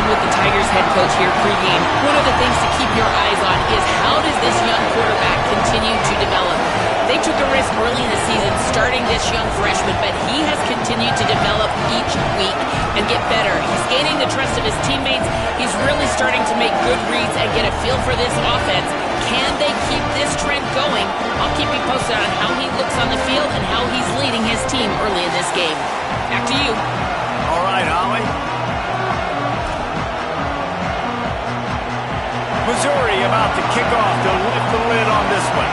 in with the Tigers head coach here pregame. One of the things to keep your eyes on is how does this young quarterback continue to develop? They took a risk early in the season starting this young freshman, but he has continued to develop each week and get better. He's gaining the trust of his teammates. He's really starting to make good reads and get a feel for this offense. Can they keep this trend going? I'll keep you posted on how he looks on the field and how he's leading his team early in this game. Back to you. All right, Holly. Missouri about to kick off to lift the lid on this one.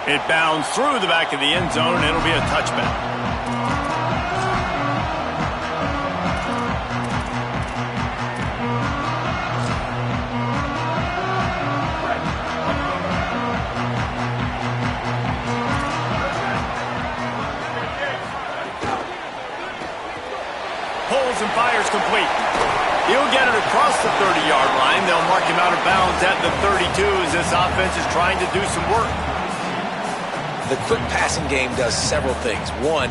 It bounds through the back of the end zone, and it'll be a touchback. Pulls and fires complete. He'll get it across the 30-yard line. They'll mark him out of bounds at the 32 as this offense is trying to do some work. The quick passing game does several things. One,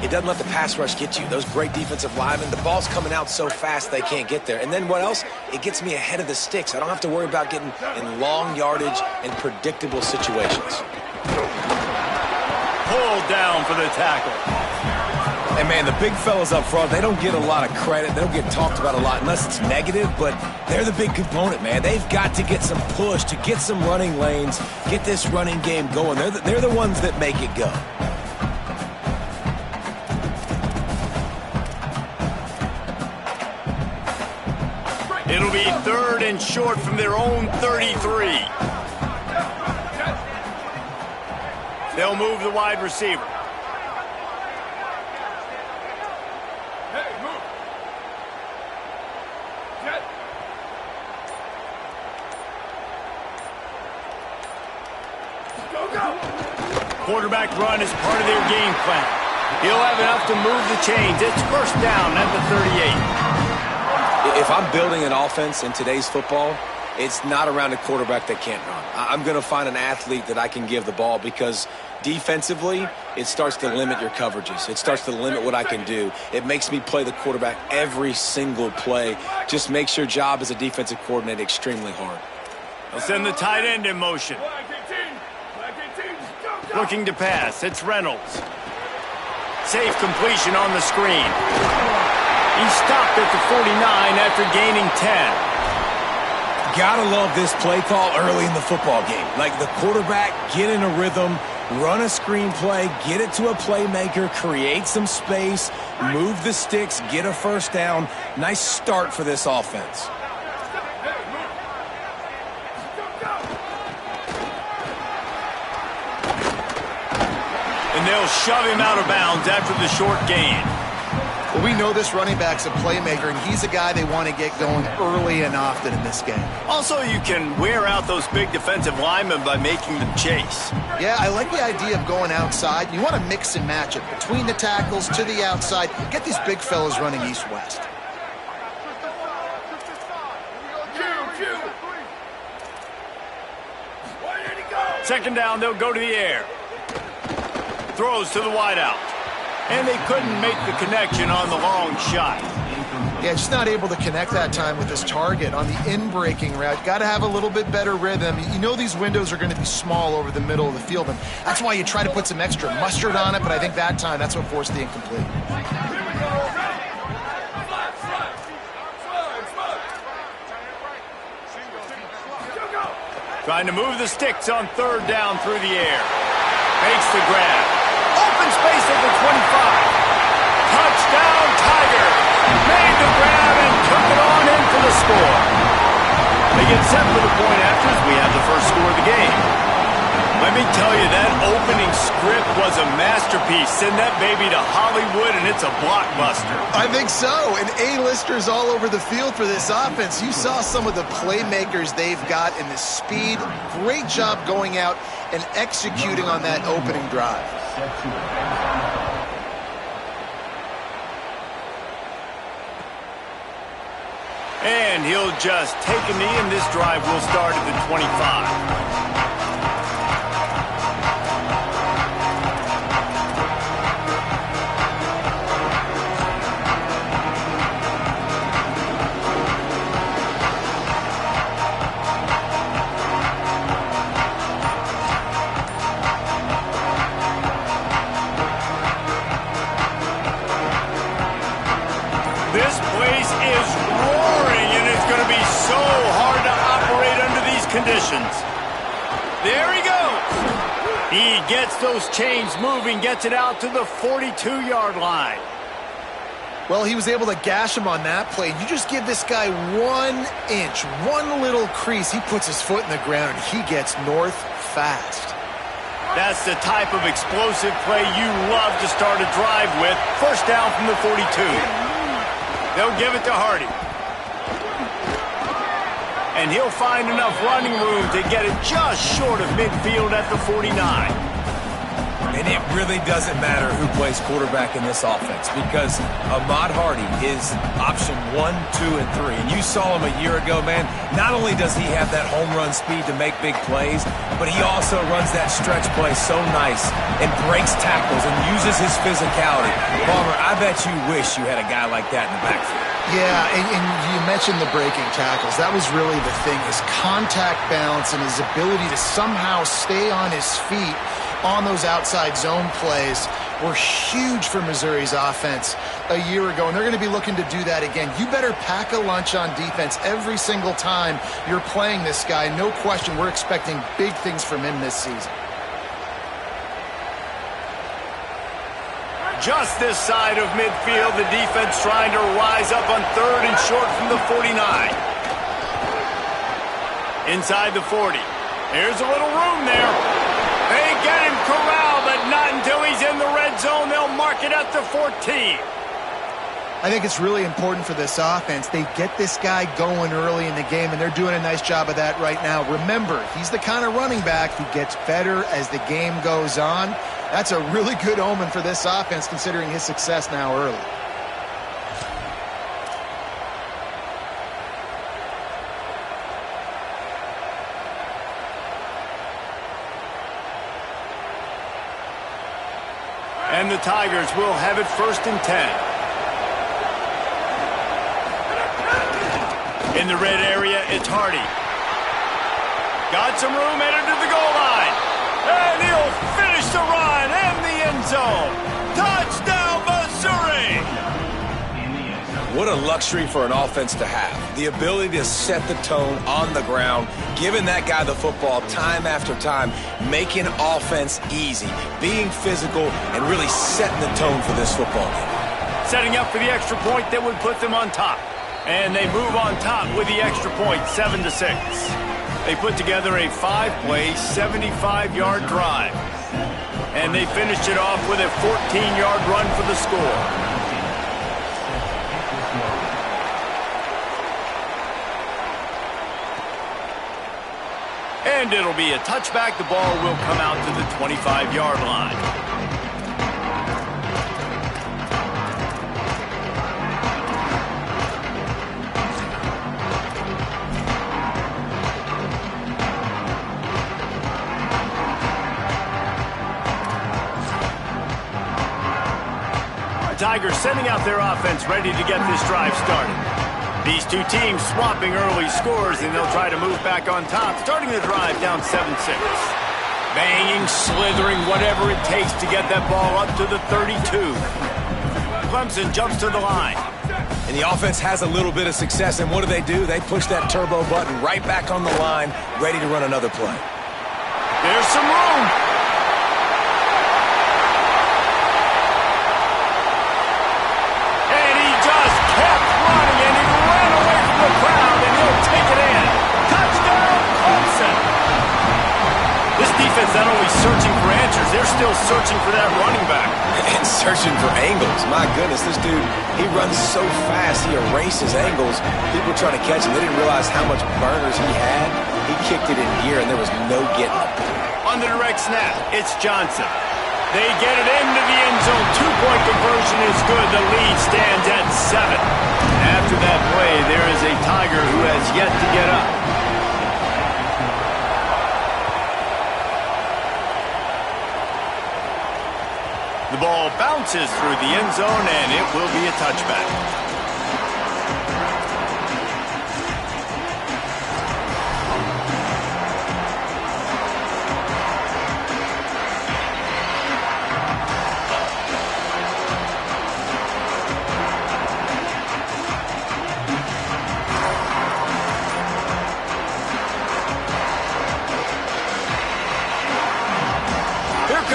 it doesn't let the pass rush get you. Those great defensive linemen, the ball's coming out so fast they can't get there. And then what else? It gets me ahead of the sticks. I don't have to worry about getting in long yardage and predictable situations. Pulled down for the tackle. And, man, the big fellas up front, they don't get a lot of credit. They don't get talked about a lot unless it's negative, but they're the big component, man. They've got to get some push, to get some running lanes, get this running game going. They're the ones that make it go. It'll be 3rd and short from their own 33. They'll move the wide receiver. Quarterback run is part of their game plan. He'll have enough to move the chains. It's first down at the 38. If I'm building an offense in today's football, it's not around a quarterback that can't run. I'm going to find an athlete that I can give the ball because defensively, it starts to limit your coverages. It starts to limit what I can do. It makes me play the quarterback every single play. Just makes your job as a defensive coordinator extremely hard. They'll send the tight end in motion. Looking to pass, it's Reynolds. Safe completion on the screen. He stopped at the 49 after gaining 10. Gotta love this play call early in the football game. Like the quarterback, get in a rhythm, run a screen play, get it to a playmaker, create some space, move the sticks, get a first down. Nice start for this offense. And they'll shove him out of bounds after the short gain. Well, we know this running back's a playmaker, and he's a guy they want to get going early and often in this game. Also, you can wear out those big defensive linemen by making them chase. Yeah, I like the idea of going outside. You want to mix and match it between the tackles to the outside. Get these big fellas running east-west. Second down, they'll go to the air. Throws to the wideout. And they couldn't make the connection on the long shot. Yeah, just not able to connect that time with his target on the in-breaking route. Got to have a little bit better rhythm. You know these windows are going to be small over the middle of the field, and that's why you try to put some extra mustard on it, but I think that time that's what forced the incomplete. Trying to move the sticks on third down through the air. Makes the grab. Open space at the 25. Touchdown, Tiger. Made the grab and took it on in for the score. They get set for the point after as we have the first score of the game. Let me tell you, that opening script was a masterpiece. Send that baby to Hollywood and it's a blockbuster. I think so, and A-listers all over the field for this offense. You saw some of the playmakers they've got and the speed. Great job going out and executing on that opening drive. And he'll just take a knee, and this drive will start at the 25. This place is roaring, and it's going to be so hard to operate under these conditions. There he goes. He gets those chains moving, gets it out to the 42-yard line. Well, he was able to gash him on that play. You just give this guy 1 inch, one little crease. He puts his foot in the ground, and he gets north fast. That's the type of explosive play you love to start a drive with. First down from the 42. They'll give it to Hardy. And he'll find enough running room to get it just short of midfield at the 49. And it really doesn't matter who plays quarterback in this offense because Ahmad Hardy is option 1, 2, and 3. And you saw him a year ago, man. Not only does he have that home run speed to make big plays, but he also runs that stretch play so nice and breaks tackles and uses his physicality. Palmer, I bet you wish you had a guy like that in the backfield. Yeah, and you mentioned the breaking tackles. That was really the thing. His contact balance and his ability to somehow stay on his feet on those outside zone plays were huge for Missouri's offense a year ago, and they're going to be looking to do that again. You better pack a lunch on defense every single time you're playing this guy. No question, we're expecting big things from him this season. Just this side of midfield, the defense trying to rise up on 3rd and short from the 49. Inside the 40. There's a little room there. They get him corralled, but not until he's in the red zone. They'll mark it at the 14. I think it's really important for this offense. They get this guy going early in the game, and they're doing a nice job of that right now. Remember, he's the kind of running back who gets better as the game goes on. That's a really good omen for this offense, considering his success now early. And the Tigers will have it 1st and 10. In the red area, it's Hardy. Got some room, headed to the goal line. And he'll finish the run in the end zone. Touchdown, Missouri! What a luxury for an offense to have. The ability to set the tone on the ground, giving that guy the football time after time, making offense easy, being physical, and really setting the tone for this football game. Setting up for the extra point that would put them on top. And they move on top with the extra point, 7-6. They put together a 5-play, 75-yard drive. And they finished it off with a 14-yard run for the score. And it'll be a touchback. The ball will come out to the 25-yard line. The Tigers sending out their offense ready to get this drive started. These two teams swapping early scores, and they'll try to move back on top, starting the drive down 7-6. Banging, slithering, whatever it takes to get that ball up to the 32. Clemson jumps to the line. And the offense has a little bit of success, and what do? They push that turbo button right back on the line, ready to run another play. There's some room. And he just kept running, and he ran away from the crowd, and he'll take it in. Touchdown, Clemson. This defense not only searching for answers, they're still searching for that running back. And searching for angles. My goodness, this dude, he runs so fast, he erases angles. People trying to catch him, they didn't realize how much burners he had. He kicked it in gear, and there was no getting it. On the direct snap, it's Johnson. They get it into the end zone. 2-point conversion is good. The lead stands at 7. After that play, there is a tie Tiger who has yet to get up. The ball bounces through the end zone, and it will be a touchback.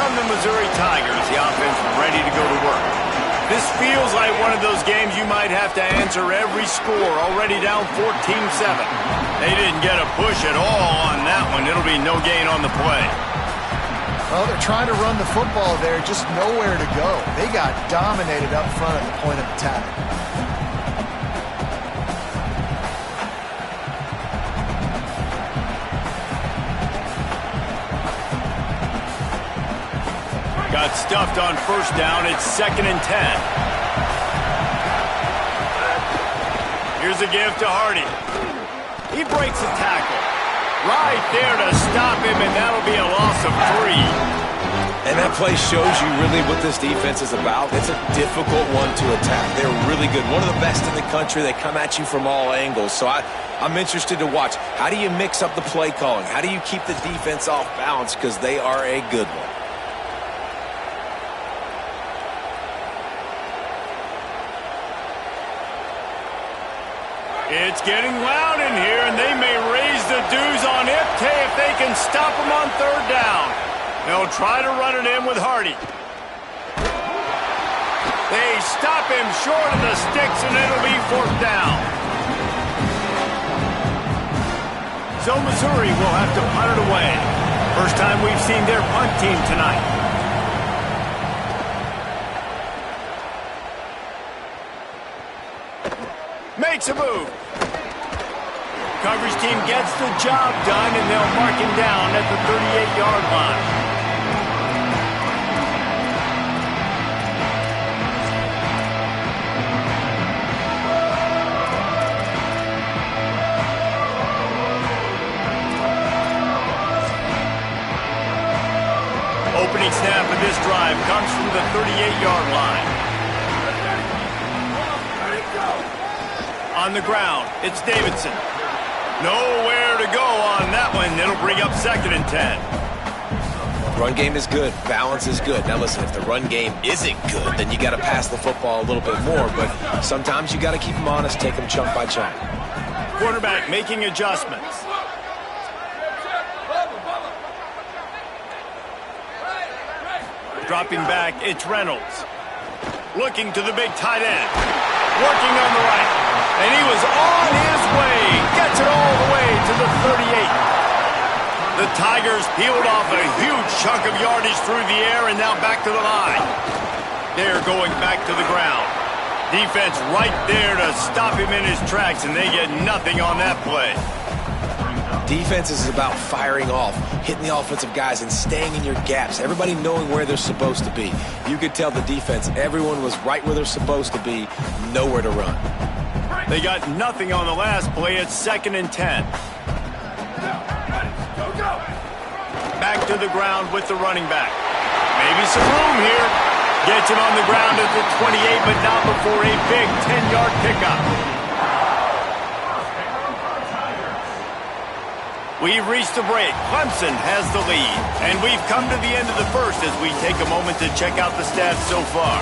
The Missouri Tigers, the offense ready to go to work. This feels like one of those games you might have to answer every score, already down 14-7. They didn't get a push at all on that one. It'll be no gain on the play. Well, they're trying to run the football there, just nowhere to go. They got dominated up front at the point of attack. Got stuffed on first down. It's 2nd and 10. Here's a give to Hardy. He breaks a tackle. Right there to stop him, and that'll be a loss of 3. And that play shows you really what this defense is about. It's a difficult one to attack. They're really good. One of the best in the country. They come at you from all angles. So I'm interested to watch. How do you mix up the play calling? How do you keep the defense off balance? Because they are a good one. It's getting loud in here, and they may raise the dues on Ipte if they can stop him on third down. They'll try to run it in with Hardy. They stop him short of the sticks, and it'll be 4th down. So Missouri will have to punt it away. First time we've seen their punt team tonight. Makes a move. Coverage team gets the job done, and they'll mark him down at the 38-yard line. Opening snap of this drive comes from the 38-yard line. On the ground, it's Davidson. Nowhere to go on that one. It'll bring up 2nd and 10. Run game is good. Balance is good. Now listen, if the run game isn't good, then you got to pass the football a little bit more. But sometimes you got to keep them honest, take them chunk by chunk. Quarterback making adjustments. Dropping back, it's Reynolds. Looking to the big tight end. Working on the right. And he was on his way. Gets it all the way to the 38. The Tigers peeled off a huge chunk of yardage through the air and now back to the line. They're going back to the ground. Defense right there to stop him in his tracks, and they get nothing on that play. Defense is about firing off, hitting the offensive guys, and staying in your gaps. Everybody knowing where they're supposed to be. You could tell the defense, everyone was right where they're supposed to be, nowhere to run. They got nothing on the last play. It's 2nd and 10. Back to the ground with the running back. Maybe some room here. Gets him on the ground at the 28, but not before a big 10-yard pickup. We've reached the break. Clemson has the lead. And we've come to the end of the first as we take a moment to check out the stats so far.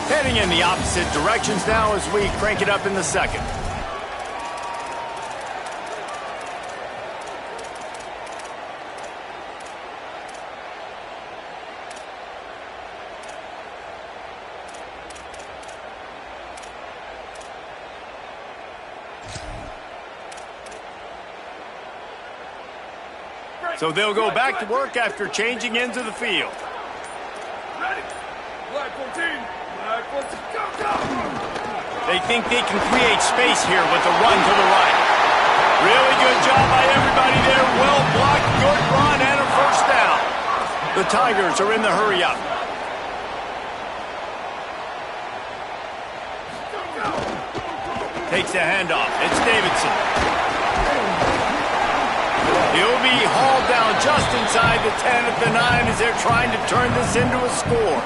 Heading in the opposite directions now as we crank it up in the second. So they'll go back to work after changing into the field. Ready? Black 14. Black 14. Go, go! They think they can create space here with the run to the right. Really good job by everybody there. Well blocked, good run, and a first down. The Tigers are in the hurry up. Takes the handoff. It's Davidson. He'll be hauled down just inside the 10 at the 9 as they're trying to turn this into a score.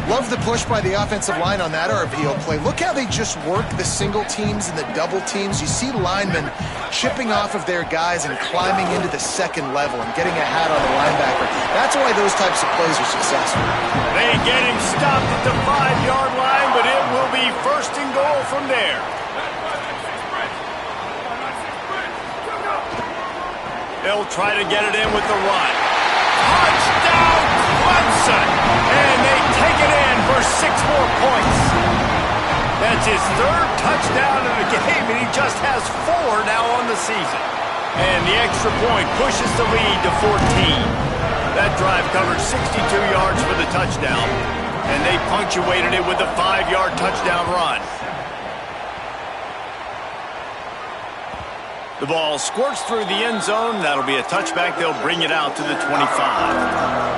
Love the push by the offensive line on that RPO play. Look how they just work the single teams and the double teams. You see linemen chipping off of their guys and climbing into the second level and getting a hat on the linebacker. That's why those types of plays are successful. They get him stopped at the 5-yard line, but it will be first and goal from there. They'll try to get it in with the run. Touchdown, Clemson! And they take it in for 6 more points. That's his 3rd touchdown in the game, and he just has 4 now on the season. And the extra point pushes the lead to 14. That drive covered 62 yards for the touchdown, and they punctuated it with a 5-yard touchdown run. The ball squirts through the end zone. That'll be a touchback. They'll bring it out to the 25.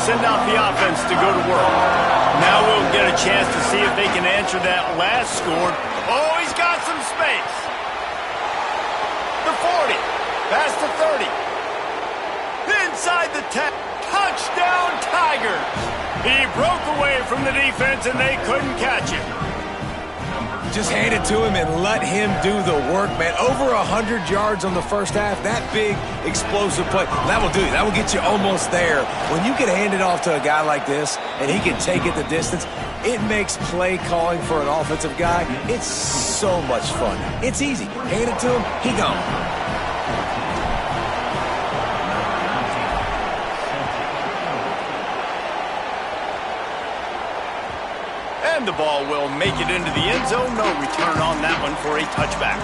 Send out the offense to go to work. Now we'll get a chance to see if they can answer that last score. Oh, he's got some space. The 40. Past the 30. Inside the 10. Touchdown, Tigers. He broke away from the defense and they couldn't catch him. Just hand it to him and let him do the work, man. Over 100 yards on the first half. That big, explosive play. That will do you. That will get you almost there. When you can hand it off to a guy like this and he can take it the distance, it makes play calling for an offensive guy, it's so much fun. It's easy. Hand it to him, he gone. And the ball will make it into the end zone. No return on that one for a touchback.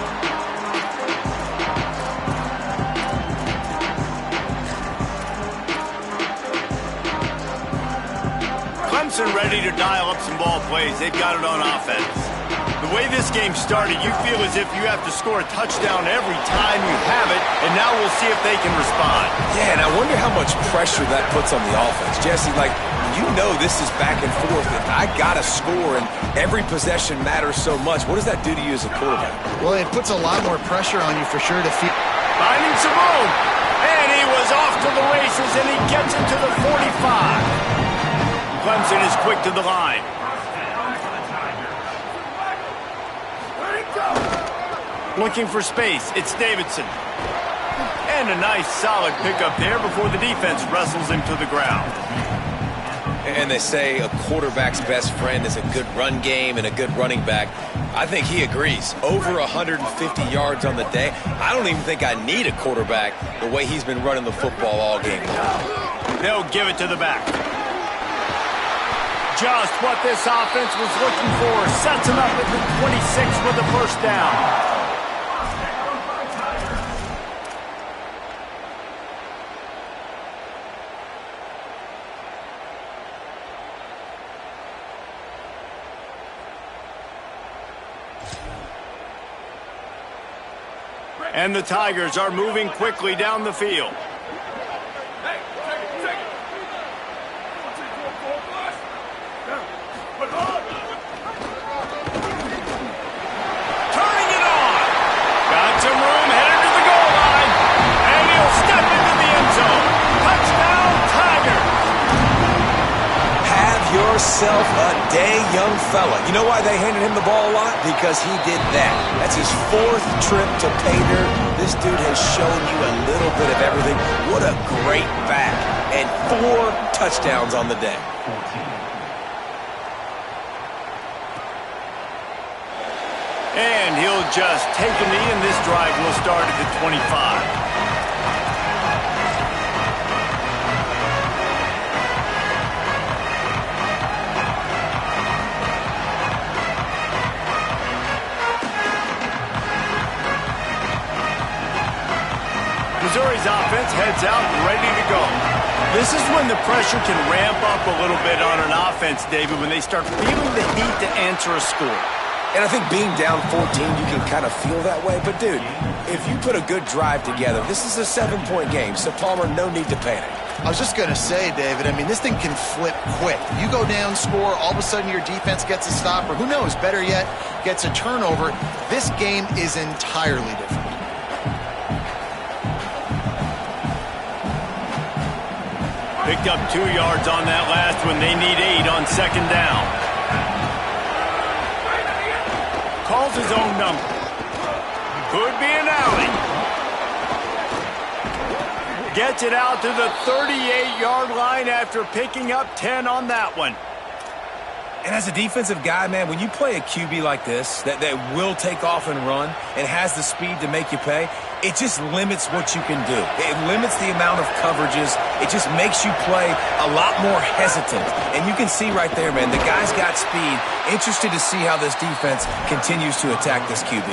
Clemson ready to dial up some ball plays. They've got it on offense. The way this game started, you feel as if you have to score a touchdown every time you have it, and now we'll see if they can respond. Yeah, and I wonder how much pressure that puts on the offense. Jesse, like, you know this is back and forth, and I got to score, and every possession matters so much. What does that do to you as a quarterback? Well, it puts a lot more pressure on you for sure to feed. Finding some room, and he was off to the races, and he gets it to the 45. Clemson is quick to the line. Looking for space, it's Davidson. And a nice solid pickup there before the defense wrestles him to the ground. And they say a quarterback's best friend is a good run game and a good running back. I think he agrees. Over 150 yards on the day. I don't even think I need a quarterback the way he's been running the football all game long. They'll give it to the back. Just what this offense was looking for. Sets him up at the 26 with the first down. And the Tigers are moving quickly down the field. Turning it on. Got some room, headed to the goal line. And he'll step into the end zone. Touchdown, Tigers. Have yourself a day, young fella. You know why they handed him the ball a lot? Because he did that. That's his 4th trip to pay dirt. This dude has shown you a little bit of everything. What a great back. And 4 touchdowns on the day. And he'll just take a knee, and this drive will start at the 25. Missouri's offense heads out ready to go. This is when the pressure can ramp up a little bit on an offense, David, when they start feeling the heat to answer a score. And I think being down 14, you can kind of feel that way. But, dude, if you put a good drive together, this is a 7-point game. So, Palmer, no need to panic. I was just going to say, David, I mean, this thing can flip quick. You go down, score, all of a sudden your defense gets a stop, or who knows, better yet, gets a turnover. This game is entirely different. Picked up 2 yards on that last one. They need 8 on second down. Calls his own number. Could be an alley. Gets it out to the 38-yard line after picking up 10 on that one. And as a defensive guy, man, when you play a QB like this that will take off and run and has the speed to make you pay, it just limits what you can do. It limits the amount of coverages. It just makes you play a lot more hesitant. And you can see right there, man, the guy's got speed. Interested to see how this defense continues to attack this QB.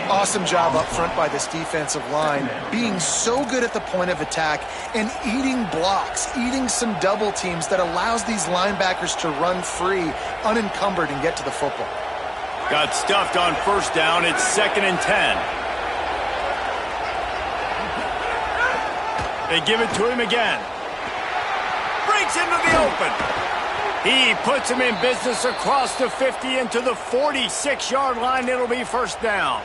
Awesome job up front by this defensive line, being so good at the point of attack and eating blocks, eating some double teams that allows these linebackers to run free, unencumbered, and get to the football. Got stuffed on first down. It's 2nd and 10. They give it to him again. Breaks into the open. He puts him in business across the 50 into the 46-yard line. It'll be first down.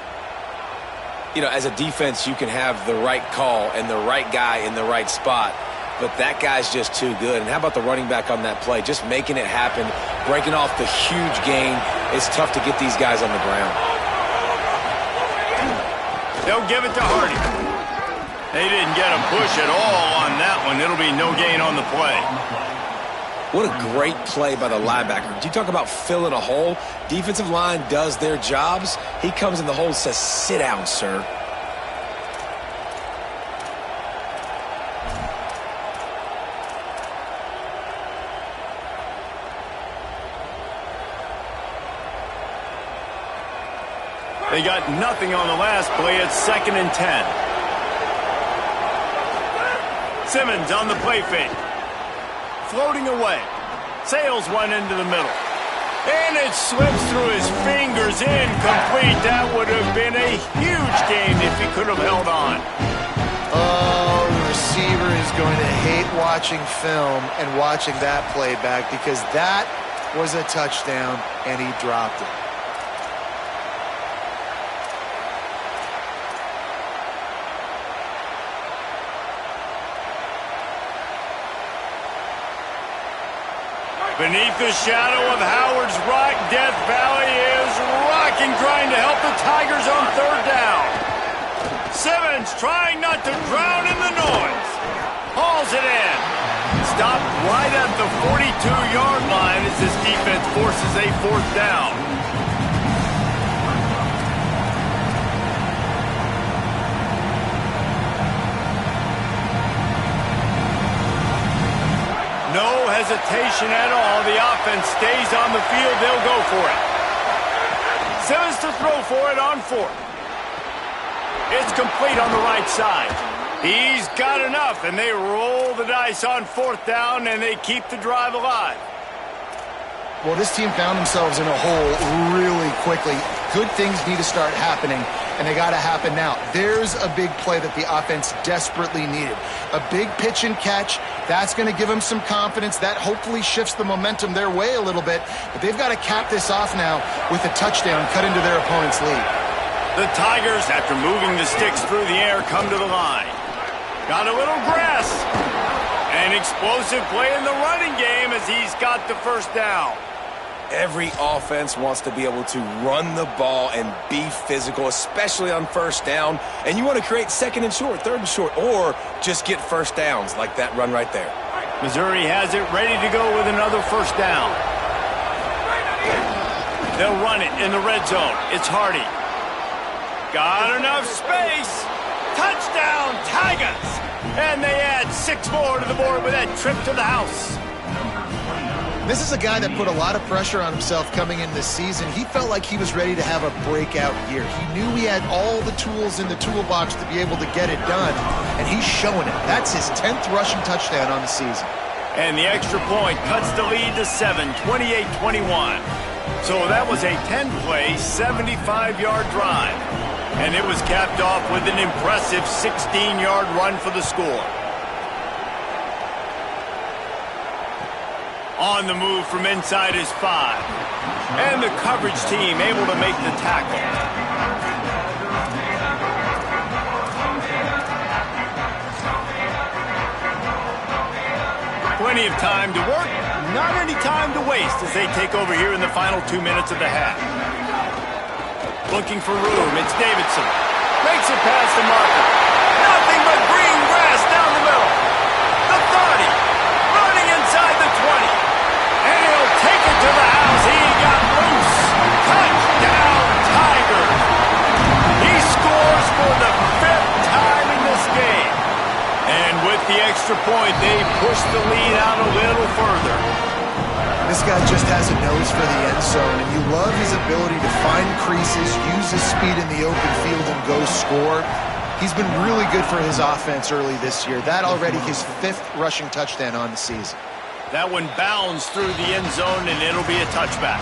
You know, as a defense, you can have the right call and the right guy in the right spot, but that guy's just too good. And how about the running back on that play? Just making it happen, breaking off the huge gain. It's tough to get these guys on the ground. They'll give it to Hardy. They didn't get a push at all on that one. It'll be no gain on the play. What a great play by the linebacker. You talk about filling a hole. Defensive line does their jobs. He comes in the hole and says, sit down, sir. They got nothing on the last play. It's 2nd and 10. Simmons on the play fake. Floating away. Sails one into the middle. And it slips through his fingers, incomplete. That would have been a huge game if he could have held on. Oh, the receiver is going to hate watching film and watching that play back because that was a touchdown and he dropped it. Beneath the shadow of Howard's Rock, Death Valley is rocking, trying to help the Tigers on third down. Simmons trying not to drown in the noise. Hauls it in. Stopped right at the 42-yard line as this defense forces a fourth down. No hesitation at all. The offense stays on the field. They'll go for it. Simmons to throw for it on fourth. It's complete on the right side. He's got enough, and they roll the dice on fourth down, and they keep the drive alive. Well, this team found themselves in a hole really quickly. Good things need to start happening, and they got to happen now. There's a big play that the offense desperately needed. A big pitch and catch. That's going to give them some confidence. That hopefully shifts the momentum their way a little bit. But they've got to cap this off now with a touchdown cut into their opponent's lead. The Tigers, after moving the sticks through the air, come to the line. Got a little grass. An explosive play in the running game as he's got the first down. Every offense wants to be able to run the ball and be physical, especially on first down. And you want to create second and short, third and short, or just get first downs like that run right there. Missouri has it ready to go with another first down. They'll run it in the red zone. It's Hardy. Got enough space. Touchdown, Tigers! And they add 6 more to the board with that trip to the house. This is a guy that put a lot of pressure on himself coming in this season. He felt like he was ready to have a breakout year. He knew he had all the tools in the toolbox to be able to get it done, and he's showing it. That's his 10th rushing touchdown on the season. And the extra point cuts the lead to 7, 28-21. So that was a 10-play, 75-yard drive. And it was capped off with an impressive 16-yard run for the score. On the move from inside his 5. And the coverage team able to make the tackle. Plenty of time to work, not any time to waste as they take over here in the final 2 minutes of the half. Looking for room, it's Davidson. Makes it past the marker. Nothing but green grass down the middle. The 30, running inside the 20. And he'll take it to the house. He got loose. Touchdown, Tigers. He scores for the 5th time in this game. And with the extra point, they push the lead out a little further. This guy just has a nose for the end zone, and you love his ability to find creases, use his speed in the open field, and go score. He's been really good for his offense early this year. That already his 5th rushing touchdown on the season. That one bounds through the end zone, and it'll be a touchback.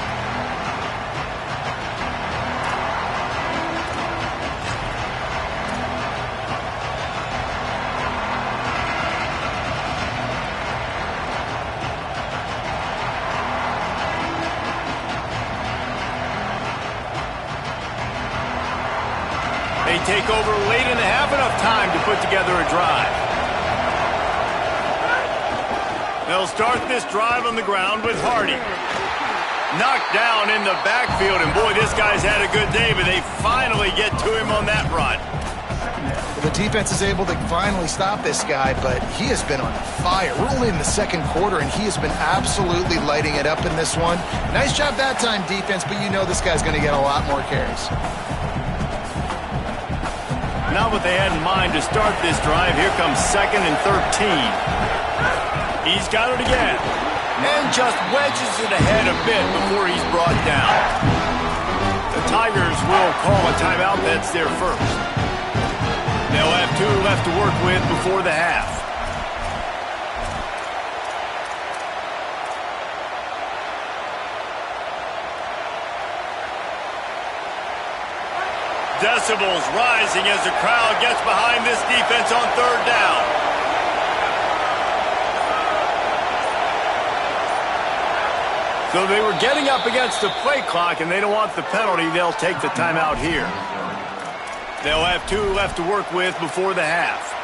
They take over late in the half, enough time to put together a drive. They'll start this drive on the ground with Hardy. Knocked down in the backfield, and boy, this guy's had a good day, but they finally get to him on that run. The defense is able to finally stop this guy, but he has been on fire. We're only in the 2nd quarter, and he has been absolutely lighting it up in this one. Nice job that time, defense, but you know this guy's going to get a lot more carries. Not what they had in mind to start this drive. Here comes 2nd and 13. He's got it again. And just wedges it ahead a bit before he's brought down. The Tigers will call a timeout. That's their first. They'll have 2 left to work with before the half. Decibels rising as the crowd gets behind this defense on 3rd down. So they were getting up against the play clock, and they don't want the penalty. They'll take the timeout here. They'll have 2 left to work with before the half.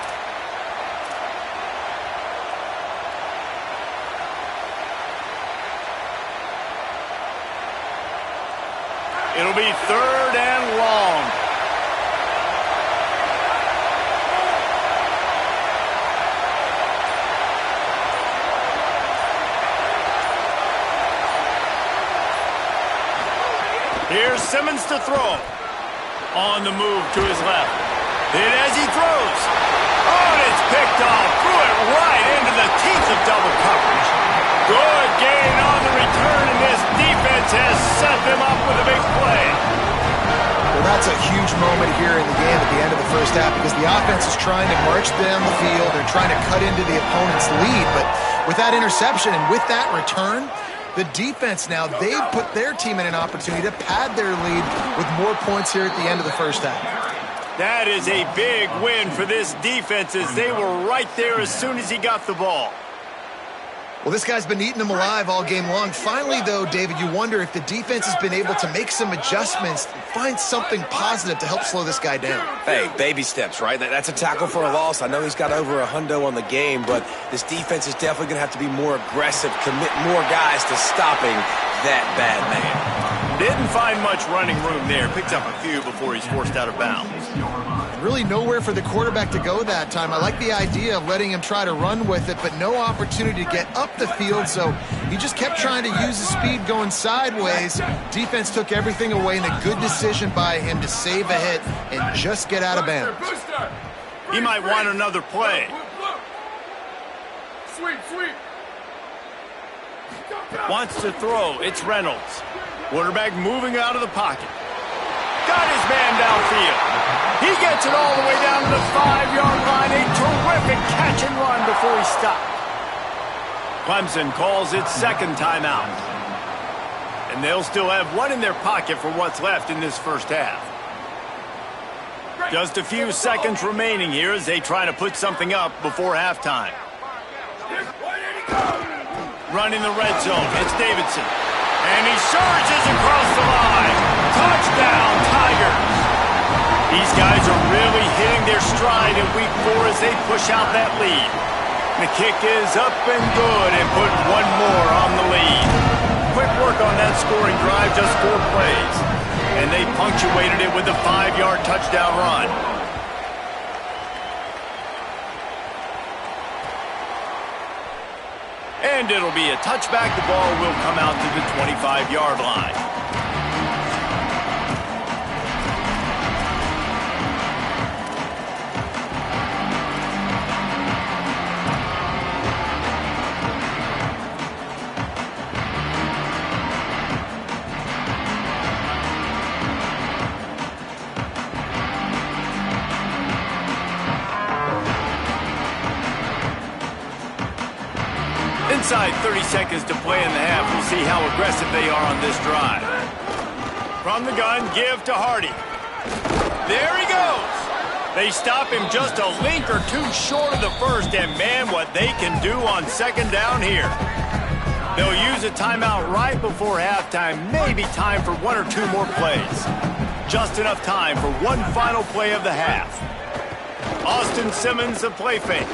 It'll be 3rd and long. Here's Simmons to throw. On the move to his left. Hit as he throws. Oh, and it's picked off. Threw it right into the teeth of double coverage. Good gain on the return, and this defense has set them up with a big play. Well, that's a huge moment here in the game at the end of the first half because the offense is trying to march down the field. They're trying to cut into the opponent's lead, but with that interception and with that return, the defense now, they've put their team in an opportunity to pad their lead with more points here at the end of the first half. That is a big win for this defense as they were right there as soon as he got the ball. Well, this guy's been eating them alive all game long. Finally, though, David, you wonder if the defense has been able to make some adjustments, find something positive to help slow this guy down. Hey, baby steps, right? That's a tackle for a loss. I know he's got over $100 on the game, but this defense is definitely going to have to be more aggressive, commit more guys to stopping that bad man. Didn't find much running room there. Picked up a few before he's forced out of bounds. Really nowhere for the quarterback to go that time. I like the idea of letting him try to run with it, but no opportunity to get up the field, so he just kept trying to use his speed going sideways. Defense took everything away, and a good decision by him to save a hit and just get out of bounds. He might want another play. Sweep, sweep. Wants to throw. It's Reynolds. Quarterback moving out of the pocket. Got his man downfield. He gets it all the way down to the 5-yard line. A terrific catch and run before he stopped. Clemson calls its second timeout. And they'll still have one in their pocket for what's left in this first half. Just a few seconds remaining here as they try to put something up before halftime. Running the red zone, it's Davidson. And he surges across the line. Touchdown, Tigers. These guys are really hitting their stride in week 4 as they push out that lead. The kick is up and good and put one more on the lead. Quick work on that scoring drive, just 4 plays. And they punctuated it with a 5-yard touchdown run. And it'll be a touchback. The ball will come out to the 25-yard line. Inside 30 seconds to play in the half. We'll see how aggressive they are on this drive. From the gun, give to Hardy. There he goes. They stop him just a link or two short of the first, and man, what they can do on second down here. They'll use a timeout right before halftime, maybe time for 1 or 2 more plays. Just enough time for one final play of the half. Austin Simmons, the play fake.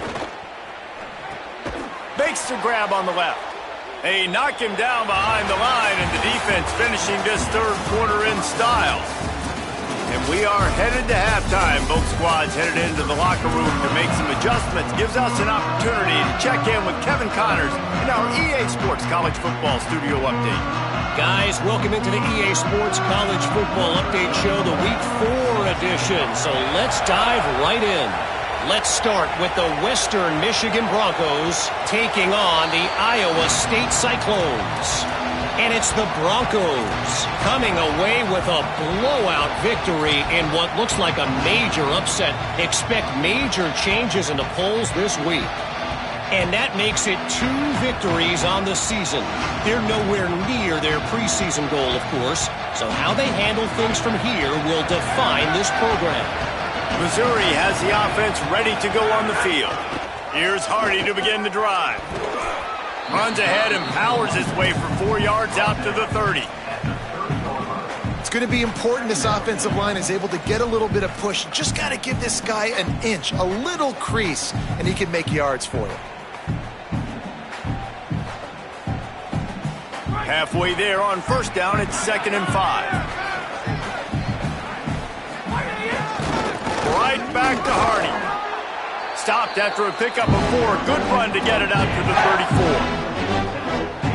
Makes the grab on the left. They knock him down behind the line, and the defense finishing this third quarter in style. And we are headed to halftime. Both squads headed into the locker room to make some adjustments. Gives us an opportunity to check in with Kevin Connors in our EA Sports College Football Studio Update. Guys, welcome into the EA Sports College Football Update Show, the Week 4 edition. So let's dive right in. Let's start with the Western Michigan Broncos taking on the Iowa State Cyclones. And it's the Broncos coming away with a blowout victory in what looks like a major upset. Expect major changes in the polls this week. And that makes it 2 victories on the season. They're nowhere near their preseason goal, of course. So how they handle things from here will define this program. Missouri has the offense ready to go on the field. Here's Hardy to begin the drive. Runs ahead and powers his way for 4 yards out to the 30. It's going to be important this offensive line is able to get a little bit of push. Just got to give this guy an inch, a little crease, and he can make yards for you. Halfway there on first down, it's 2nd and 5. Right back to Hardy. Stopped after a pickup of 4. Good run to get it out to the 34.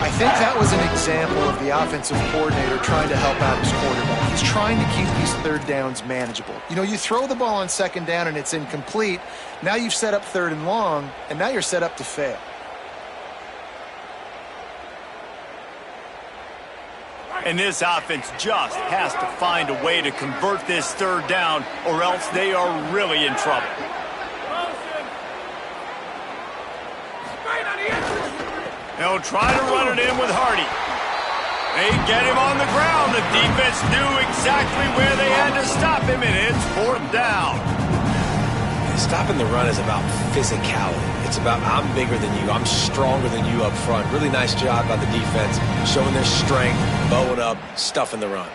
I think that was an example of the offensive coordinator trying to help out his quarterback. He's trying to keep these third downs manageable. You know, you throw the ball on 2nd down and it's incomplete. Now you've set up 3rd and long, and now you're set up to fail. And this offense just has to find a way to convert this 3rd down, or else they are really in trouble. They'll try to run it in with Hardy. They get him on the ground. The defense knew exactly where they had to stop him, and it's 4th down. Stopping the run is about physicality. It's about I'm bigger than you. I'm stronger than you up front. Really nice job by the defense, showing their strength, bowing up, stuffing the run.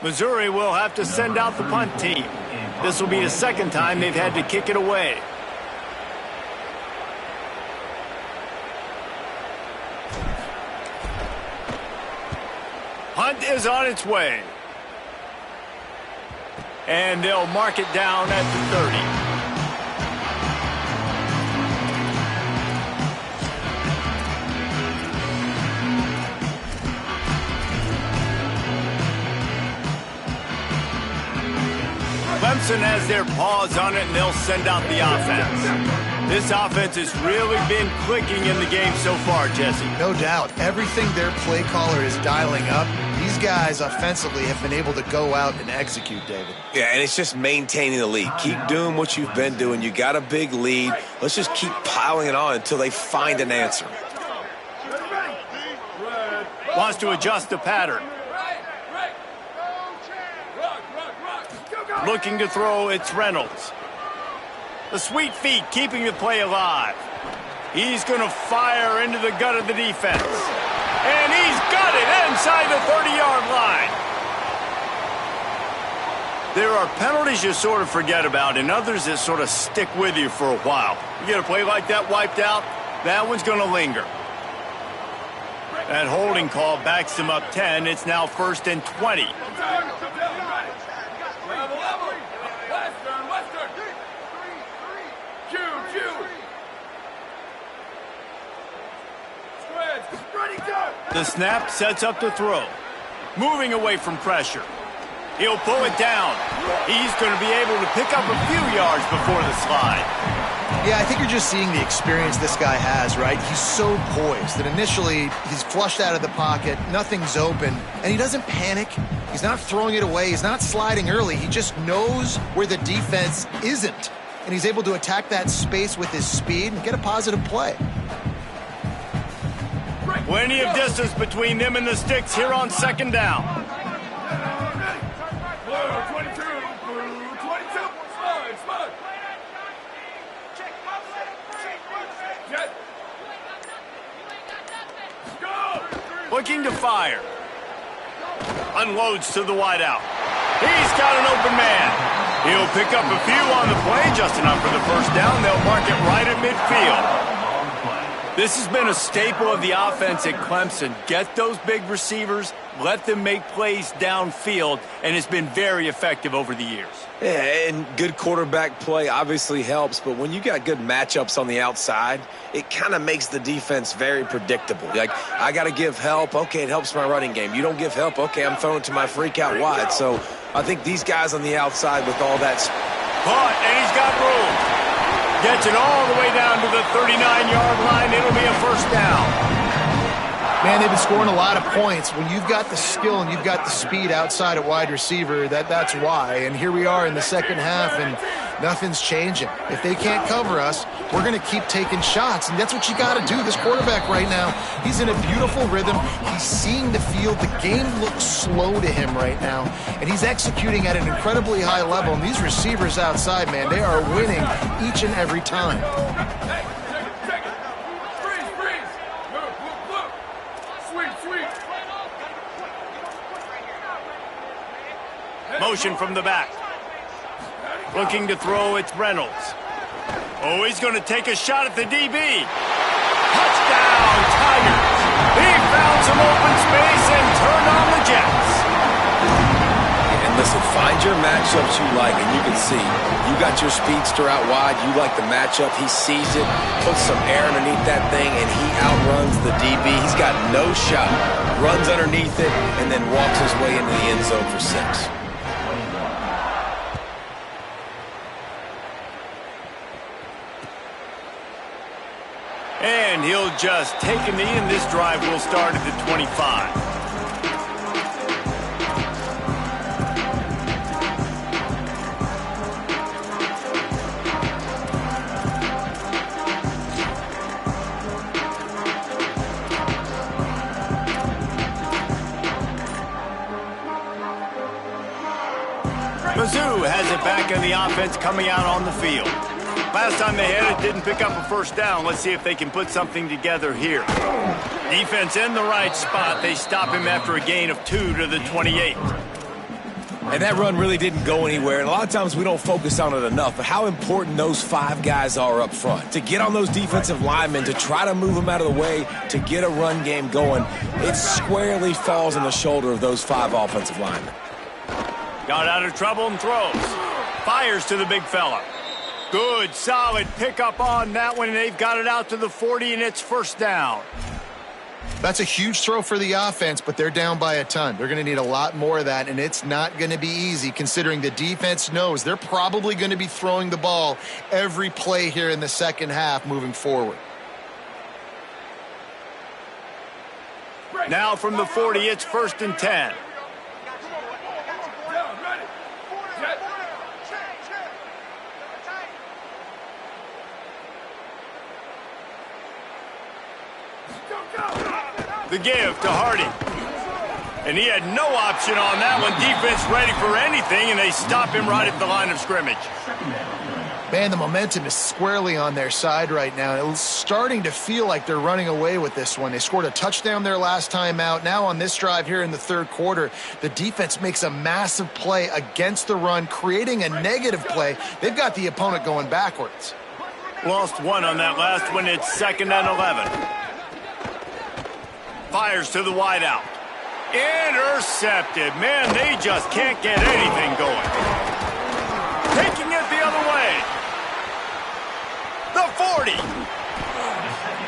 Missouri will have to send out the punt team. This will be the 2nd time they've had to kick it away. Punt is on its way. And they'll mark it down at the 30. Clemson has their paws on it, and they'll send out the offense. This offense has really been clicking in the game so far, Jesse. No doubt. Everything their play caller is dialing up, these guys offensively have been able to go out and execute, David. Yeah, and it's just maintaining the lead. Keep doing what you've been doing. You got a big lead. Let's just keep piling it on until they find an answer. Wants to adjust the pattern. Looking to throw, it's Reynolds. The sweet feet keeping the play alive. He's going to fire into the gut of the defense. And he's got it inside the 30-yard line. There are penalties you sort of forget about and others that sort of stick with you for a while. You get a play like that wiped out, that one's going to linger. That holding call backs him up 10. It's now 1st and 20. The snap sets up the throw. Moving away from pressure. He'll pull it down. He's going to be able to pick up a few yards before the slide. Yeah, I think you're just seeing the experience this guy has, right? He's so poised that initially he's flushed out of the pocket, nothing's open, and he doesn't panic. He's not throwing it away. He's not sliding early. He just knows where the defense isn't, and he's able to attack that space with his speed and get a positive play. Plenty of distance between them and the sticks here on 2nd down. Looking to fire. Unloads to the wideout. He's got an open man. He'll pick up a few on the play, just enough for the 1st down. They'll mark it right at midfield. This has been a staple of the offense at Clemson. Get those big receivers, let them make plays downfield, and it's been very effective over the years. Yeah, and good quarterback play obviously helps, but when you got good matchups on the outside, it kind of makes the defense very predictable. Like, I got to give help. Okay, it helps my running game. You don't give help. Okay, I'm throwing to my freak out wide. So I think these guys on the outside with all that. Caught, and he's got room. Gets it all the way down to the 39-yard line. It'll be a 1st down. Man, they've been scoring a lot of points. When you've got the skill and you've got the speed outside at wide receiver, that's why. And here we are in the 2nd half, and nothing's changing. If they can't cover us, we're going to keep taking shots, and that's what you got to do. This quarterback right now, he's in a beautiful rhythm. He's seeing the field. The game looks slow to him right now, and he's executing at an incredibly high level. And these receivers outside, man, they are winning each and every time. Motion from the back. Looking to throw, it's Reynolds. Oh, he's going to take a shot at the DB. Touchdown, Tigers. He found some open space and turned on the Jets. And listen, find your matchups you like, and you can see. You got your speedster out wide. You like the matchup. He sees it, puts some air underneath that thing, and he outruns the DB. He's got no shot. Runs underneath it, and then walks his way into the end zone for 6. And he'll just take a knee, and this drive will start at the 25. Mizzou has it back in the offense coming out on the field. Last time they had it, didn't pick up a 1st down. Let's see if they can put something together here. Defense in the right spot. They stop him after a gain of 2 to the 28. And that run really didn't go anywhere. And a lot of times we don't focus on it enough, but how important those 5 guys are up front. To get on those defensive linemen, to try to move them out of the way, to get a run game going, it squarely falls on the shoulder of those 5 offensive linemen. Got out of trouble and throws. Fires to the big fella. Good, solid pickup on that one, and they've got it out to the 40, and it's 1st down. That's a huge throw for the offense, but they're down by a ton. They're going to need a lot more of that, and it's not going to be easy considering the defense knows they're probably going to be throwing the ball every play here in the second half moving forward. Now from the 40, it's 1st and 10. The give to Hardy. And he had no option on that one. Defense ready for anything, and they stop him right at the line of scrimmage. Man, the momentum is squarely on their side right now. It's starting to feel like they're running away with this one. They scored a touchdown their last time out. Now on this drive here in the third quarter, the defense makes a massive play against the run, creating a negative play. They've got the opponent going backwards. Lost one on that last one. It's 2nd and 11. Fires to the wideout. Intercepted. Man, they just can't get anything going. Taking it the other way. The 40.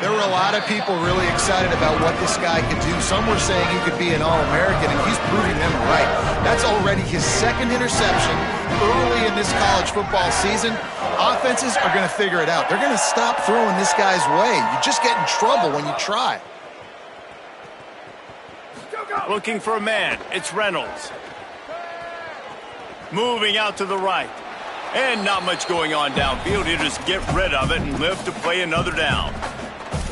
There were a lot of people really excited about what this guy could do. Some were saying he could be an All-American, and he's proving them right. That's already his 2nd interception early in this college football season. Offenses are going to figure it out. They're going to stop throwing this guy's way. You just get in trouble when you try. Looking for a man. It's Reynolds. Moving out to the right. And not much going on downfield. He'll just get rid of it and live to play another down.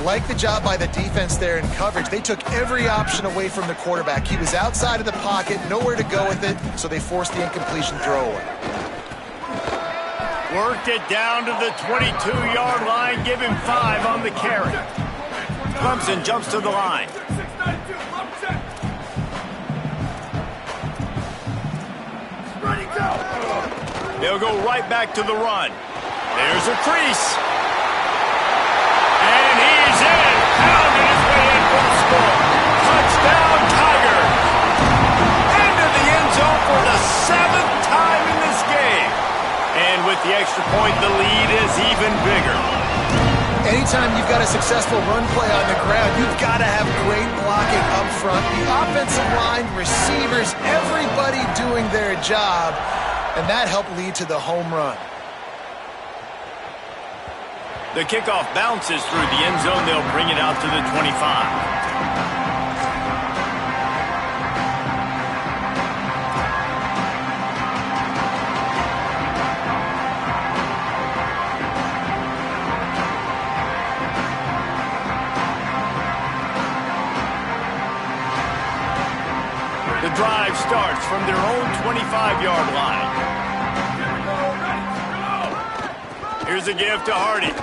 Like the job by the defense there in coverage. They took every option away from the quarterback. He was outside of the pocket, nowhere to go with it, so they forced the incompletion throwaway. Worked it down to the 22-yard line. Give him 5 on the carry. Clemson jumps to the line. They'll go right back to the run. There's a crease. And he's in. Pounding his way in for the score. Touchdown, Tiger. Into the end zone for the 7th time in this game. And with the extra point, the lead is even bigger. Anytime you've got a successful run play on the ground, you've got to have great blocking up front. The offensive line, receivers, everybody doing their job. And that helped lead to the home run. The kickoff bounces through the end zone. They'll bring it out to the 25. The drive starts from their own 25-yard line. Here's a give to Hardy.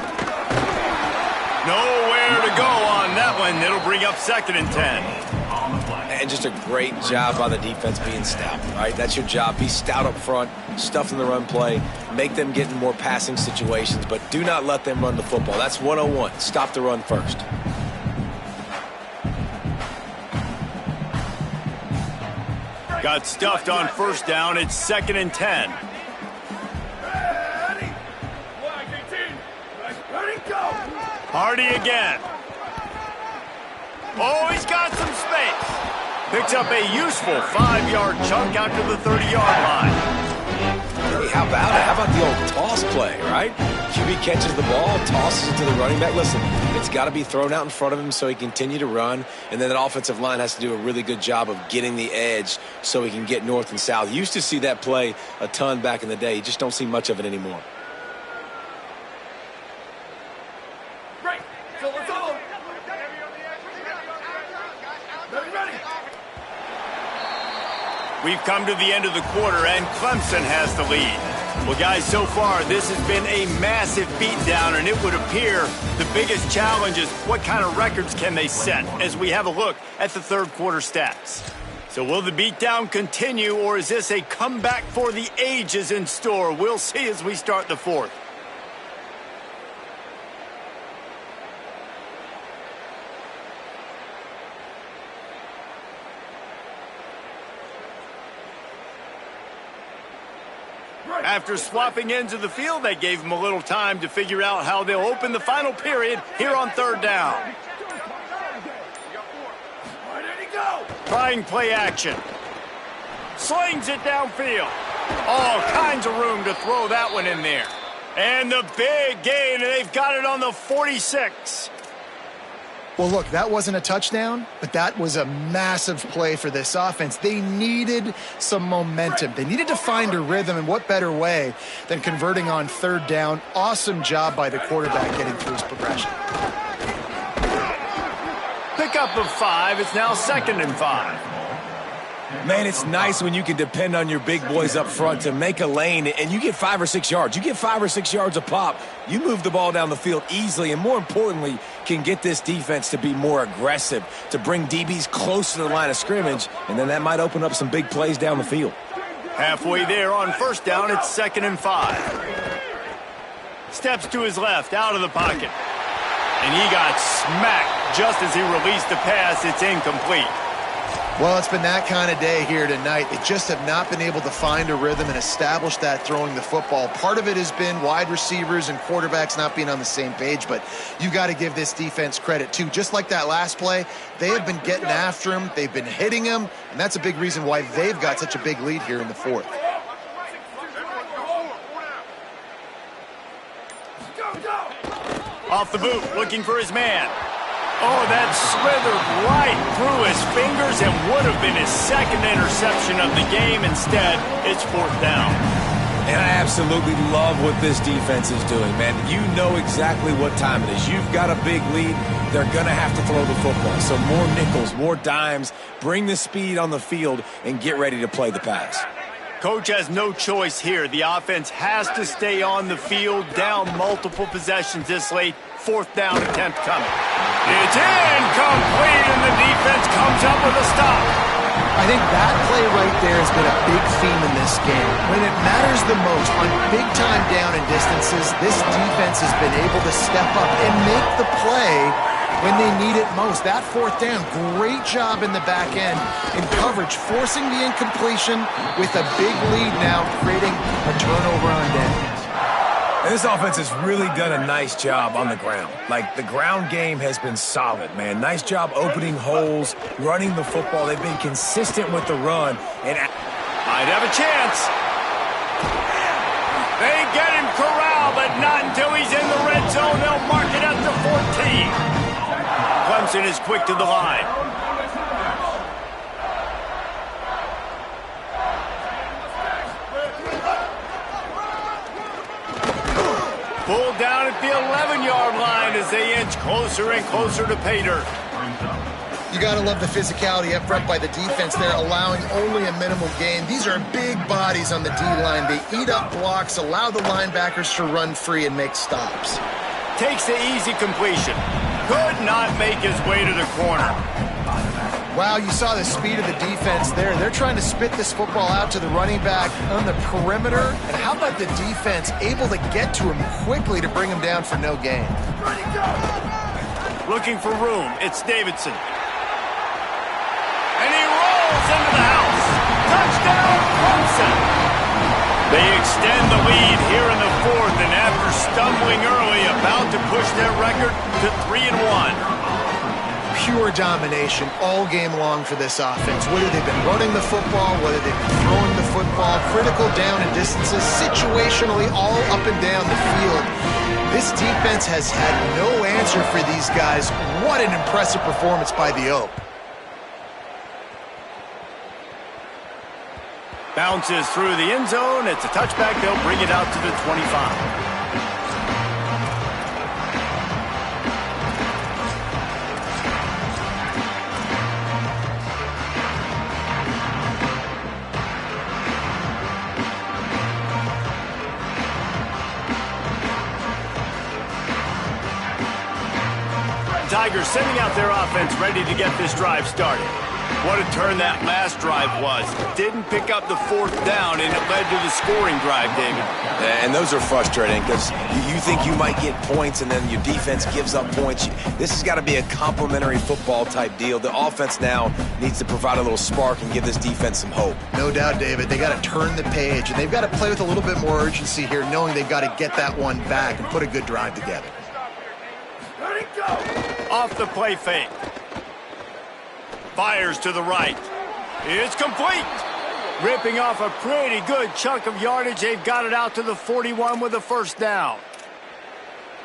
Nowhere to go on that one. It'll bring up 2nd and 10. And just a great job by the defense being stout, right? That's your job. Be stout up front, stuff in the run play, make them get in more passing situations, but do not let them run the football. That's 101. Stop the run first. Got stuffed on 1st down. It's 2nd and 10. Hardy again. Oh, he's got some space. Picks up a useful 5-yard chunk out to the 30-yard line. Hey, how about it? How about the old toss play, right? QB catches the ball, tosses it to the running back. Listen, it's got to be thrown out in front of him so he can continue to run, and then that offensive line has to do a really good job of getting the edge so he can get north and south. You used to see that play a ton back in the day. You just don't see much of it anymore. We've come to the end of the quarter, and Clemson has the lead. Well, guys, so far, this has been a massive beatdown, and it would appear the biggest challenge is what kind of records can they set as we have a look at the third quarter stats. So will the beatdown continue, or is this a comeback for the ages in store? We'll see as we start the fourth. After swapping ends of the field, they gave them a little time to figure out how they'll open the final period here on 3rd down. Trying play action. Slings it downfield. All kinds of room to throw that one in there. And the big gain, and they've got it on the 46. Well, look, that wasn't a touchdown, but that was a massive play for this offense. They needed some momentum. They needed to find a rhythm, and what better way than converting on third down. Awesome job by the quarterback getting through his progression. Pickup of 5. It's now 2nd and 5. Man, it's nice when you can depend on your big boys up front to make a lane, and you get 5 or 6 yards. You get 5 or 6 yards a pop. You move the ball down the field easily, and more importantly, can get this defense to be more aggressive, to bring DBs close to the line of scrimmage, and then that might open up some big plays down the field. Halfway there on first down, it's 2nd and 5. Steps to his left, out of the pocket. And he got smacked just as he released the pass. It's incomplete. Well, it's been that kind of day here tonight. They just have not been able to find a rhythm and establish that throwing the football. Part of it has been wide receivers and quarterbacks not being on the same page, but you got to give this defense credit too. Just like that last play, they have been getting after him. They've been hitting him, and that's a big reason why they've got such a big lead here in the fourth. Off the boot, looking for his man. Oh, that slithered right through his fingers and would have been his 2nd interception of the game. Instead, it's 4th down. And I absolutely love what this defense is doing, man. You know exactly what time it is. You've got a big lead. They're going to have to throw the football. So more nickels, more dimes, bring the speed on the field, and get ready to play the pass. Coach has no choice here. The offense has to stay on the field, down multiple possessions this late. 4th down attempt coming. It's incomplete, and the defense comes up with a stop. I think that play right there has been a big theme in this game. When it matters the most, on big-time down and distances, this defense has been able to step up and make the play when they need it most. That 4th down, great job in the back end in coverage, forcing the incompletion with a big lead now, creating a turnover on downs. And this offense has really done a nice job on the ground. Like, the ground game has been solid, man. Nice job opening holes, running the football. They've been consistent with the run. And might have a chance. They get him corralled, but not until he's in the red zone. They'll mark it up to 14. Clemson is quick to the line. Pulled down at the 11-yard line as they inch closer and closer to pay dirt. You got to love the physicality up front by the defense there, allowing only a minimal gain. These are big bodies on the D-line. They eat up blocks, allow the linebackers to run free and make stops. Takes the easy completion. Could not make his way to the corner. Wow, you saw the speed of the defense there. They're trying to spit this football out to the running back on the perimeter. And how about the defense able to get to him quickly to bring him down for no gain? Looking for room. It's Davidson. And he rolls into the house. Touchdown, Clemson. They extend the lead here in the 4th, and after stumbling early, about to push their record to 3-1. Pure domination all game long for this offense. Whether they've been running the football, whether they've been throwing the football, critical down and distances, situationally all up and down the field. This defense has had no answer for these guys. What an impressive performance by the Oak. Bounces through the end zone. It's a touchback. They'll bring it out to the 25. Tigers sending out their offense ready to get this drive started. What a turn that last drive was. Didn't pick up the 4th down, and it led to the scoring drive, David. And those are frustrating because you think you might get points and then your defense gives up points. This has got to be a complementary football type deal. The offense now needs to provide a little spark and give this defense some hope. No doubt, David. They got to turn the page, and they've got to play with a little bit more urgency here, knowing they've got to get that one back and put a good drive together. Off the play fake. Fires to the right. It's complete. Ripping off a pretty good chunk of yardage. They've got it out to the 41 with a first down.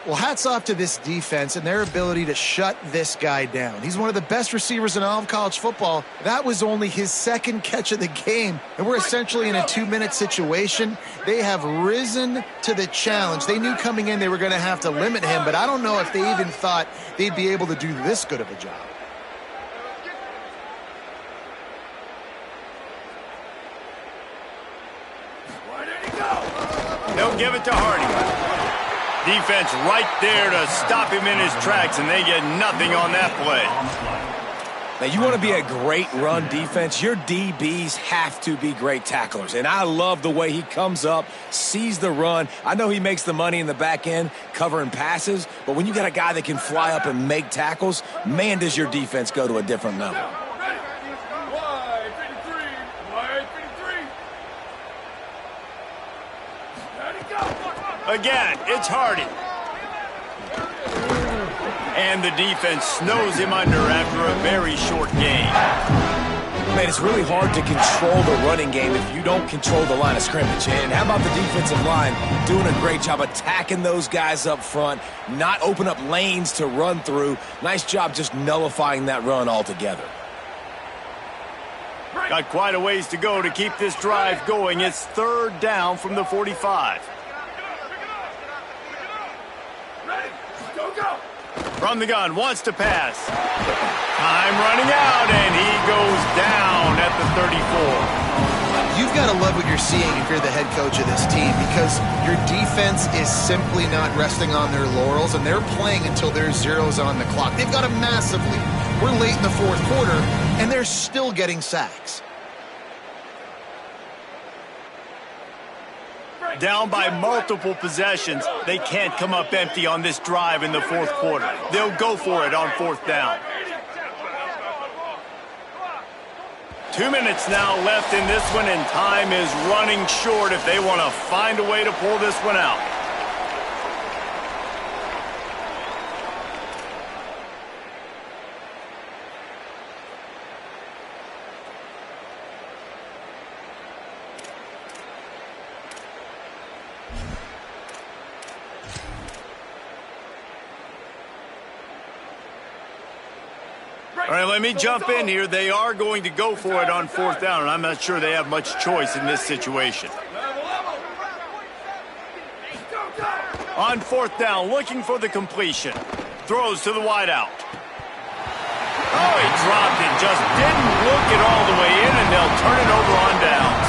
Well, hats off to this defense and their ability to shut this guy down. He's one of the best receivers in all of college football. That was only his second catch of the game, and we're essentially in a 2-minute situation. They have risen to the challenge. They knew coming in they were going to have to limit him, but I don't know if they even thought they'd be able to do this good of a job. They'll give it to Hardy. Defense right there to stop him in his tracks, and they get nothing on that play. Now, you want to be a great run defense, your DBs have to be great tacklers. And I love the way he comes up, sees the run. I know he makes the money in the back end covering passes, but when you got a guy that can fly up and make tackles, man, does your defense go to a different level. Again, it's Hardy. And the defense snows him under after a very short game. Man, it's really hard to control the running game if you don't control the line of scrimmage. And how about the defensive line doing a great job attacking those guys up front, not open up lanes to run through. Nice job just nullifying that run altogether. Got quite a ways to go to keep this drive going. It's third down from the 45. From the gun, wants to pass. Time running out, and he goes down at the 34. You've got to love what you're seeing if you're the head coach of this team, because your defense is simply not resting on their laurels, and they're playing until there's zeros on the clock. They've got a massive lead. We're late in the fourth quarter, and they're still getting sacks. Down by multiple possessions, they can't come up empty on this drive in the fourth quarter. They'll go for it on fourth down. 2 minutes now left in this one, and time is running short if they want to find a way to pull this one out. All right, let me jump in here. They are going to go for it on fourth down, and I'm not sure they have much choice in this situation. On fourth down, looking for the completion. Throws to the wideout. Oh, he dropped it. Just didn't look it all the way in, and they'll turn it over on downs.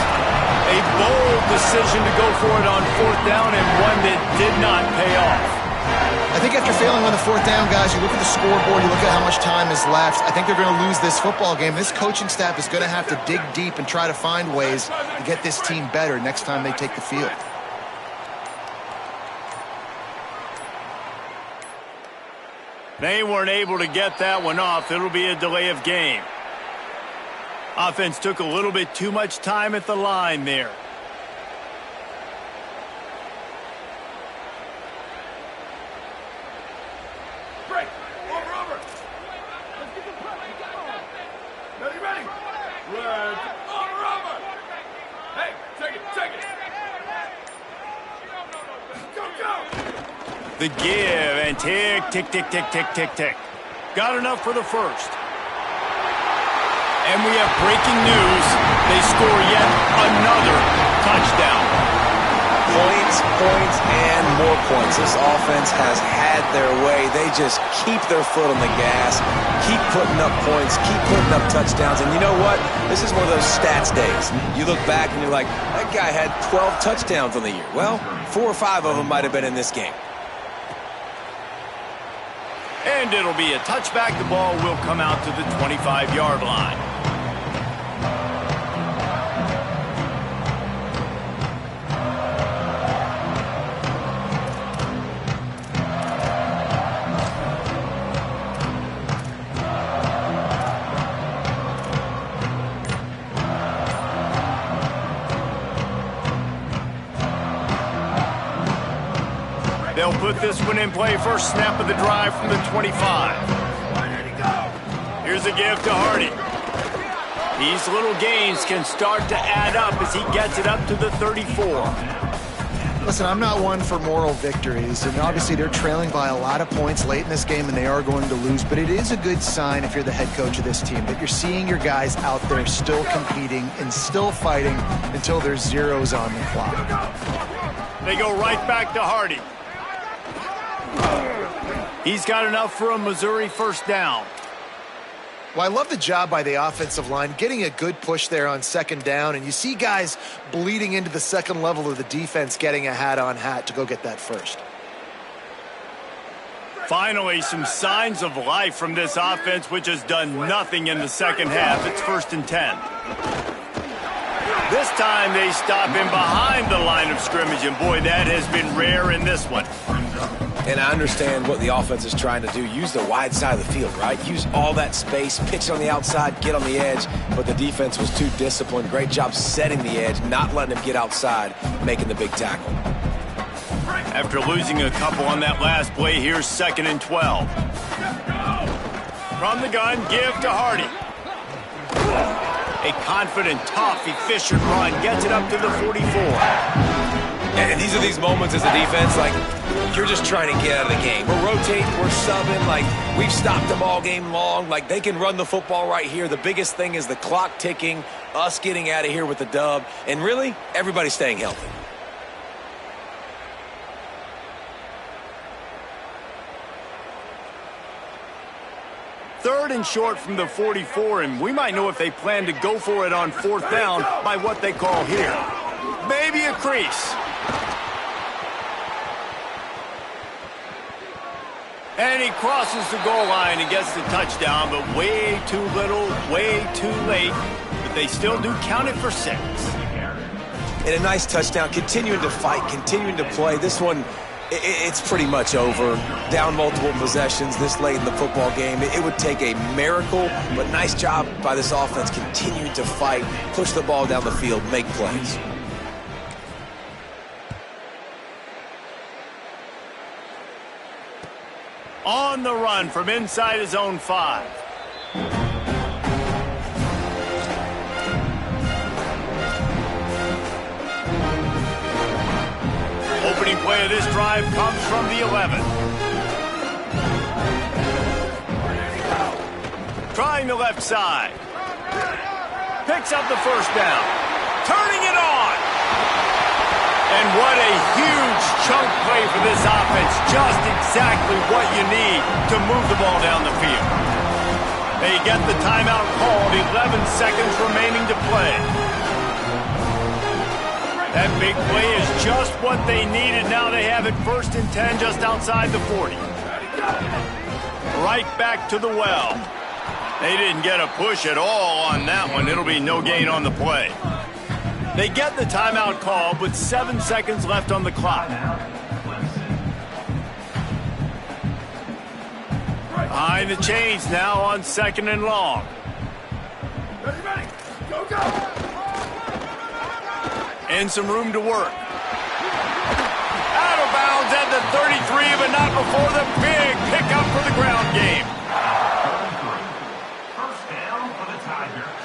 A bold decision to go for it on fourth down, and one that did not pay off. I think after failing on the fourth down, guys, you look at the scoreboard, you look at how much time is left. I think they're going to lose this football game. This coaching staff is going to have to dig deep and try to find ways to get this team better next time they take the field. They weren't able to get that one off. It'll be a delay of game. Offense took a little bit too much time at the line there. The give, and tick, tick, tick, tick, tick, tick, tick. Got enough for the first. And we have breaking news. They score yet another touchdown. Points, points, and more points. This offense has had their way. They just keep their foot on the gas, keep putting up points, keep putting up touchdowns. And you know what? This is one of those stats days. You look back and you're like, that guy had 12 touchdowns on the year. Well, 4 or 5 of them might have been in this game. And it'll be a touchback. The ball will come out to the 25-yard line. They'll put this one in play. First snap of the drive from the 25. Here's a give to Hardy. These little gains can start to add up as he gets it up to the 34. Listen, I'm not one for moral victories, and obviously they're trailing by a lot of points late in this game, and they are going to lose, but it is a good sign if you're the head coach of this team that you're seeing your guys out there still competing and still fighting until there's zeros on the clock. They go right back to Hardy. He's got enough for a Missouri first down. Well, I love the job by the offensive line, getting a good push there on second down, and you see guys bleeding into the second level of the defense, getting a hat-on-hat to go get that first. Finally, some signs of life from this offense, which has done nothing in the second half. It's 1st and 10. This time they stop him behind the line of scrimmage, and boy, that has been rare in this one. And I understand what the offense is trying to do. Use the wide side of the field, right? Use all that space, pitch on the outside, get on the edge. But the defense was too disciplined. Great job setting the edge, not letting him get outside, making the big tackle. After losing a couple on that last play, here's 2nd and 12. From the gun, give to Hardy. A confident, tough, efficient run gets it up to the 44. And these are these moments as a defense, like, you're just trying to get out of the game. We're rotating, we're subbing, like, we've stopped them all game long. Like, they can run the football right here. The biggest thing is the clock ticking, us getting out of here with the dub, and really, everybody staying healthy. Third and short from the 44, and we might know if they plan to go for it on 4th down by what they call here. Maybe a crease. And he crosses the goal line and gets the touchdown, but way too little, way too late. But they still do count it for 6. And a nice touchdown, continuing to fight, continuing to play. This one, it's pretty much over. Down multiple possessions this late in the football game. It would take a miracle, but nice job by this offense continuing to fight, push the ball down the field, make plays. On the run from inside his own 5. Opening play of this drive comes from the 11. Trying the left side. Picks up the first down. Turning it on. And what a huge chunk play for this offense. Just exactly what you need to move the ball down the field. They get the timeout called, 11 seconds remaining to play. That big play is just what they needed. Now they have it 1st and 10 just outside the 40. Right back to the well. They didn't get a push at all on that one. It'll be no gain on the play. They get the timeout call with 7 seconds left on the clock. Behind the chains now on 2nd and long. Ready, go, go! And some room to work. Out of bounds at the 33, but not before the big pickup for the ground game. First down for the Tigers.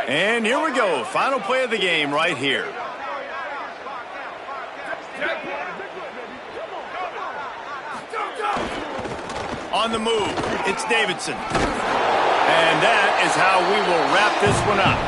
And here we go. Final play of the game right here. On the move, it's Davidson. And that is how we will wrap this one up.